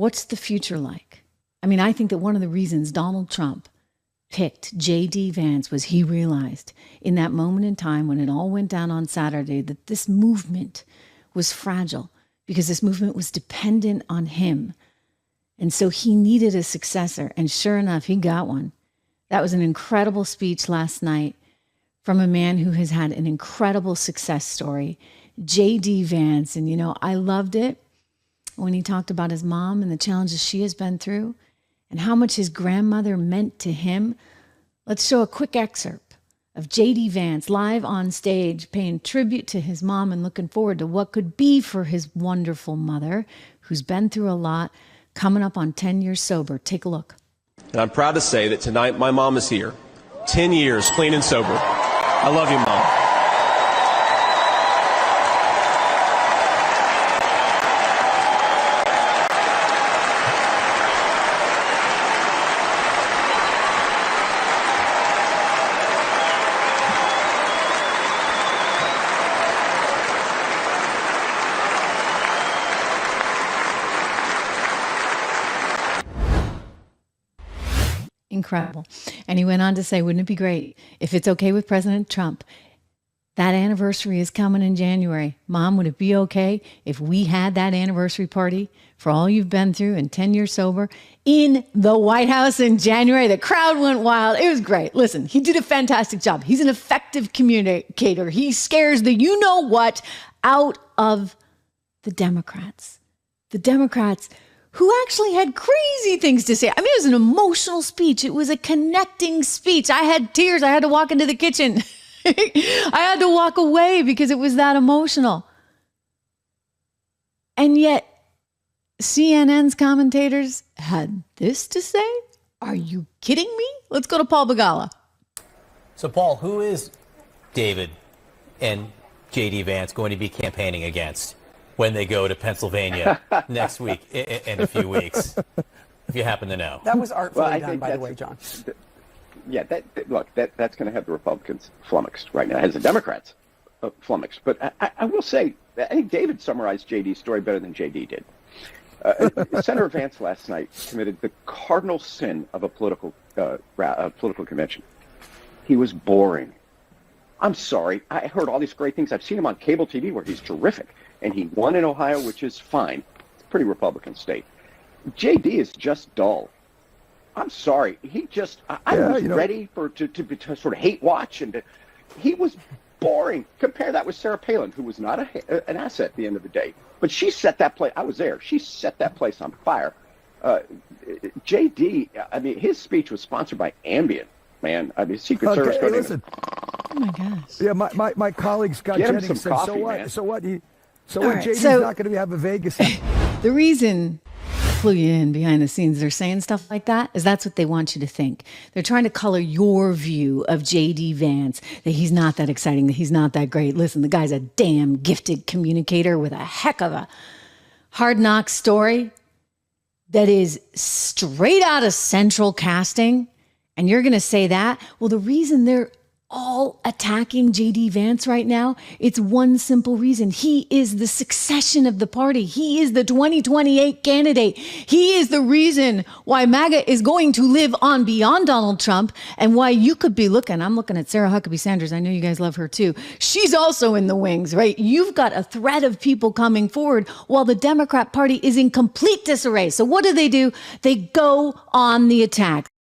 What's the future like? I mean, I think that one of the reasons Donald Trump picked JD Vance was he realized in that moment in time when it all went down on Saturday that this movement was fragile because this movement was dependent on him. And so he needed a successor. And sure enough, he got one. That was an incredible speech last night from a man who has had an incredible success story, JD Vance. And, you know, I loved it when he talked about his mom and the challenges she has been through and how much his grandmother meant to him. Let's show a quick excerpt of JD Vance live on stage, paying tribute to his mom and looking forward to what could be for his wonderful mother, who's been through a lot, coming up on 10 years sober. Take a look. And I'm proud to say that tonight my mom is here. 10 years, clean and sober. I love you, Mom. Incredible. And he went on to say, wouldn't it be great if it's okay with President Trump? That anniversary is coming in January. Mom, would it be okay if we had that anniversary party for all you've been through and 10 years sober in the White House in January? The crowd went wild. It was great. Listen, he did a fantastic job. He's an effective communicator. He scares the you-know-what out of the Democrats. The Democrats who actually had crazy things to say. I mean, it was an emotional speech. It was a connecting speech. I had tears. I had to walk into the kitchen. I had to walk away because it was that emotional. And yet, CNN's commentators had this to say? Are you kidding me? Let's go to Paul Begala. So, Paul, who is David and JD Vance going to be campaigning against when they go to Pennsylvania next week in a few weeks, if you happen to know? That was artfully done, by the way, John. Yeah, that's going to have the Republicans flummoxed right now. It has the Democrats flummoxed. But I will say, I think David summarized JD's story better than JD did. Senator Vance last night committed the cardinal sin of a political convention. He was boring. I'm sorry. I heard all these great things. I've seen him on cable TV where he's terrific. And he won in Ohio, which is fine. It's a pretty Republican state. JD is just dull. I'm sorry. He just, I was ready to sort of hate watch. And he was boring. Compare that with Sarah Palin, who was not an asset at the end of the day. But she set that place, I was there. She set that place on fire. JD, I mean, his speech was sponsored by Ambien, man. I mean, Secret Service. Listen. Oh, my gosh. Yeah, my colleague Scott Jennings said, coffee, so what? Man. So what? So All what? right, JD's so not going to have a Vegas. The reason I flew you in behind the scenes, they're saying stuff like that, is that's what they want you to think. They're trying to color your view of JD Vance, that he's not that exciting, that he's not that great. Listen, the guy's a damn gifted communicator with a heck of a hard knock story that is straight out of Central Casting. And you're going to say that? Well, the reason they're all attacking JD Vance right now, it's one simple reason. He is the succession of the party. He is the 2028 candidate. He is the reason why MAGA is going to live on beyond Donald Trump and why you could be looking. I'm looking at Sarah Huckabee Sanders. I know you guys love her too. She's also in the wings, right? You've got a thread of people coming forward while the Democrat Party is in complete disarray. So what do? They go on the attack.